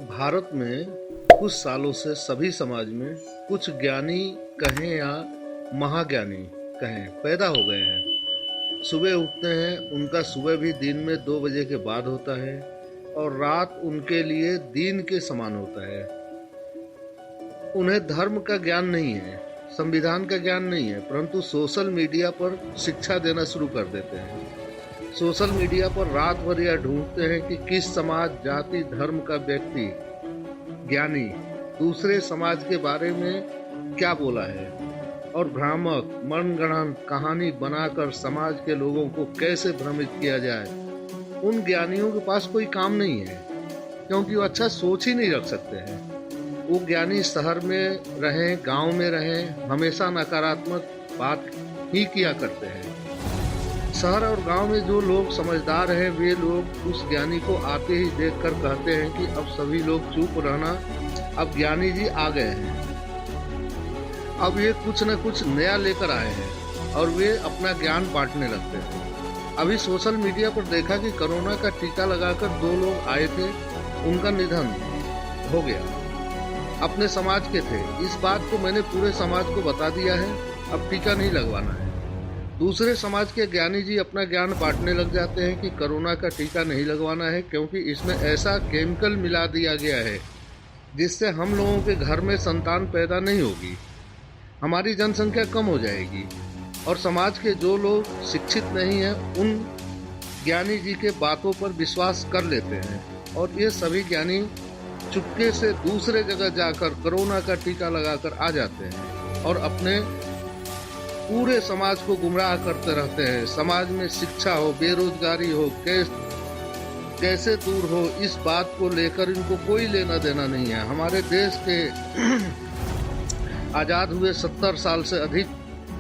भारत में कुछ सालों से सभी समाज में कुछ ज्ञानी कहें या महाज्ञानी कहें पैदा हो गए हैं। सुबह उठते हैं, उनका सुबह भी दिन में 2 बजे के बाद होता है और रात उनके लिए दिन के समान होता है। उन्हें धर्म का ज्ञान नहीं है, संविधान का ज्ञान नहीं है, परंतु सोशल मीडिया पर शिक्षा देना शुरू कर देते हैं। सोशल मीडिया पर रात भर यह ढूंढते हैं कि किस समाज, जाति, धर्म का व्यक्ति ज्ञानी दूसरे समाज के बारे में क्या बोला है और भ्रामक मनगढ़ंत कहानी बनाकर समाज के लोगों को कैसे भ्रमित किया जाए। उन ज्ञानियों के पास कोई काम नहीं है, क्योंकि वो अच्छा सोच ही नहीं रख सकते हैं। वो ज्ञानी शहर में रहें, गांव में रहें, हमेशा नकारात्मक बात ही किया करते हैं। शहर और गांव में जो लोग समझदार हैं, वे लोग उस ज्ञानी को आते ही देखकर कहते हैं कि अब सभी लोग चुप रहना, अब ज्ञानी जी आ गए हैं, अब ये कुछ न कुछ नया लेकर आए हैं और वे अपना ज्ञान बांटने लगते हैं। अभी सोशल मीडिया पर देखा कि कोरोना का टीका लगाकर 2 लोग आए थे, उनका निधन हो गया, अपने समाज के थे। इस बात को मैंने पूरे समाज को बता दिया है, अब टीका नहीं लगवाना है। दूसरे समाज के ज्ञानी जी अपना ज्ञान बांटने लग जाते हैं कि कोरोना का टीका नहीं लगवाना है, क्योंकि इसमें ऐसा केमिकल मिला दिया गया है जिससे हम लोगों के घर में संतान पैदा नहीं होगी, हमारी जनसंख्या कम हो जाएगी। और समाज के जो लोग शिक्षित नहीं हैं, उन ज्ञानी जी के बातों पर विश्वास कर लेते हैं और ये सभी ज्ञानी चुपके से दूसरे जगह जाकर कोरोना का टीका लगाकर आ जाते हैं और अपने पूरे समाज को गुमराह करते रहते हैं। समाज में शिक्षा हो, बेरोजगारी हो, कैसे दूर हो, इस बात को लेकर इनको कोई लेना देना नहीं है। हमारे देश के आज़ाद हुए 70 साल से अधिक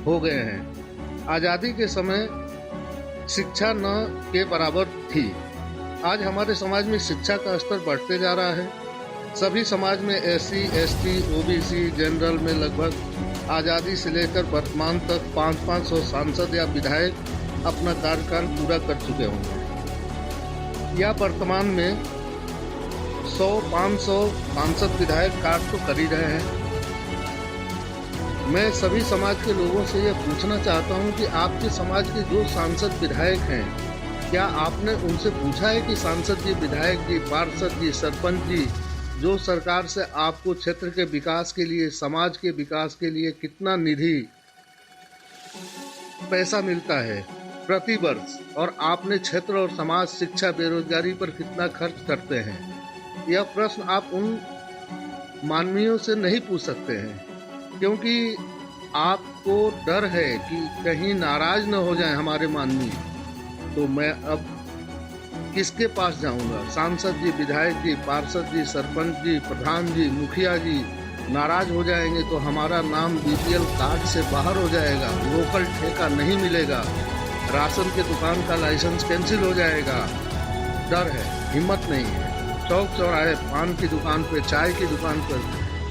हो गए हैं। आज़ादी के समय शिक्षा न के बराबर थी। आज हमारे समाज में शिक्षा का स्तर बढ़ते जा रहा है। सभी समाज में SC, ST, OBC, जनरल में लगभग आज़ादी से लेकर वर्तमान तक 500 सांसद या विधायक अपना कार्यकाल पूरा कर चुके होंगे या वर्तमान में 100-500 सांसद विधायक कार्य तो कर ही रहे हैं। मैं सभी समाज के लोगों से यह पूछना चाहता हूं कि आपके समाज के जो सांसद विधायक हैं, क्या आपने उनसे पूछा है कि सांसद जी, विधायक जी, पार्षद जी, सरपंच जी, जो सरकार से आपको क्षेत्र के विकास के लिए, समाज के विकास के लिए कितना निधि पैसा मिलता है प्रति वर्ष, और आपने क्षेत्र और समाज, शिक्षा, बेरोजगारी पर कितना खर्च करते हैं? यह प्रश्न आप उन मानवीयों से नहीं पूछ सकते हैं, क्योंकि आपको डर है कि कहीं नाराज न हो जाए हमारे मानवी। तो मैं अब किसके पास जाऊंगा? सांसद जी, विधायक जी, पार्षद जी, सरपंच जी, प्रधान जी, मुखिया जी नाराज हो जाएंगे तो हमारा नाम BPL कार्ड से बाहर हो जाएगा, लोकल ठेका नहीं मिलेगा, राशन के दुकान का लाइसेंस कैंसिल हो जाएगा। डर है, हिम्मत नहीं है। चौक चौराहे पान की दुकान पे, चाय की दुकान पर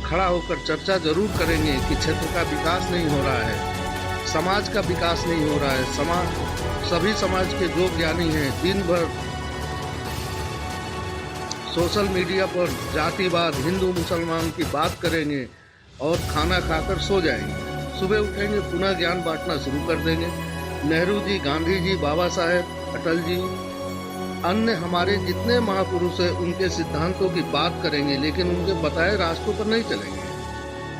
खड़ा होकर चर्चा जरूर करेंगे कि क्षेत्र का विकास नहीं हो रहा है, समाज का विकास नहीं हो रहा है। सभी समाज के जो ज्ञानी हैं दिन भर सोशल मीडिया पर जातिवाद, हिंदू मुसलमान की बात करेंगे और खाना खाकर सो जाएंगे। सुबह उठेंगे, पुनः ज्ञान बांटना शुरू कर देंगे। नेहरू जी, गांधी जी, बाबा साहेब, अटल जी, अन्य हमारे जितने महापुरुष हैं, उनके सिद्धांतों की बात करेंगे, लेकिन उनके बताए रास्तों पर नहीं चलेंगे।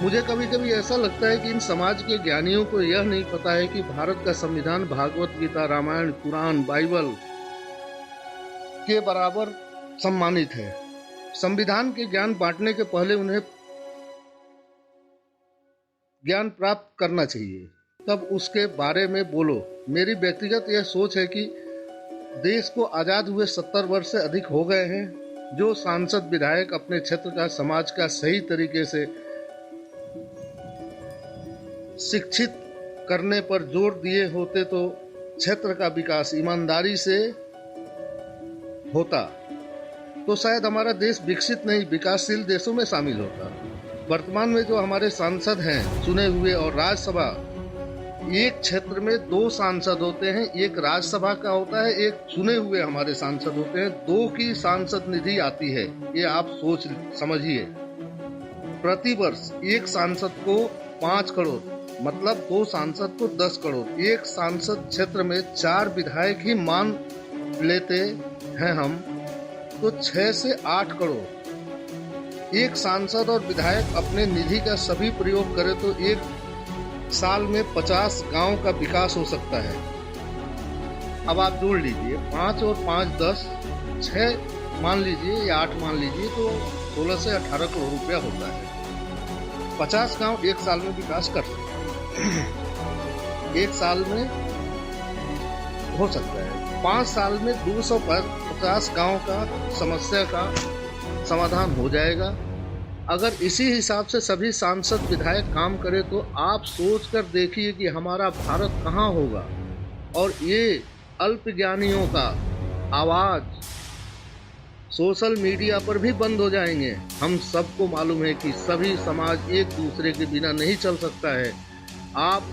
मुझे कभी कभी ऐसा लगता है कि इन समाज के ज्ञानियों को यह नहीं पता है कि भारत का संविधान भागवत गीता, रामायण, कुरान, बाइबल के बराबर सम्मानित है। संविधान के ज्ञान बांटने के पहले उन्हें ज्ञान प्राप्त करना चाहिए, तब उसके बारे में बोलो। मेरी व्यक्तिगत यह सोच है कि देश को आज़ाद हुए 70 वर्ष से अधिक हो गए हैं। जो सांसद विधायक अपने क्षेत्र का, समाज का सही तरीके से शिक्षित करने पर जोर दिए होते तो क्षेत्र का विकास ईमानदारी से होता, तो शायद हमारा देश विकसित नहीं, विकासशील देशों में शामिल होता। वर्तमान में जो हमारे सांसद हैं चुने हुए और राज्यसभा एक क्षेत्र में 2 सांसद होते हैं, एक राज्यसभा का होता है, एक चुने हुए हमारे सांसद होते हैं। 2 की सांसद निधि आती है, ये आप सोच समझिए। प्रति वर्ष एक सांसद को 5 करोड़, मतलब 2 सांसद को 10 करोड़। एक सांसद क्षेत्र में 4 विधायक ही मान लेते हैं हम, तो 6 से 8 करोड़। एक सांसद और विधायक अपने निधि का सभी प्रयोग करे तो एक साल में 50 गांव का विकास हो सकता है। अब आप जोड़ लीजिए, 5 और 5 10, 6 मान लीजिए या 8 मान लीजिए, तो 16 से 18 करोड़ रुपया होता है। 50 गांव एक साल में विकास कर सकते हैं। एक साल में हो सकता है। 5 साल में 250 गांव का समस्या का समाधान हो जाएगा। अगर इसी हिसाब से सभी सांसद विधायक काम करें तो आप सोच कर देखिए कि हमारा भारत कहाँ होगा। और ये अल्पज्ञानियों का आवाज सोशल मीडिया पर भी बंद हो जाएंगे। हम सबको मालूम है कि सभी समाज एक दूसरे के बिना नहीं चल सकता है। आप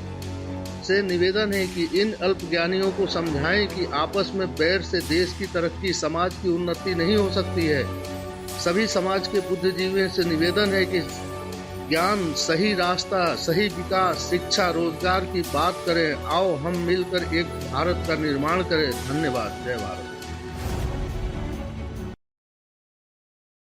से निवेदन है कि इन अल्पज्ञानियों को समझाएं कि आपस में बैर से देश की तरक्की, समाज की उन्नति नहीं हो सकती है। सभी समाज के बुद्धिजीवियों से निवेदन है कि ज्ञान, सही रास्ता, सही विकास, शिक्षा, रोजगार की बात करें। आओ हम मिलकर एक भारत का निर्माण करें। धन्यवाद। जय भारत।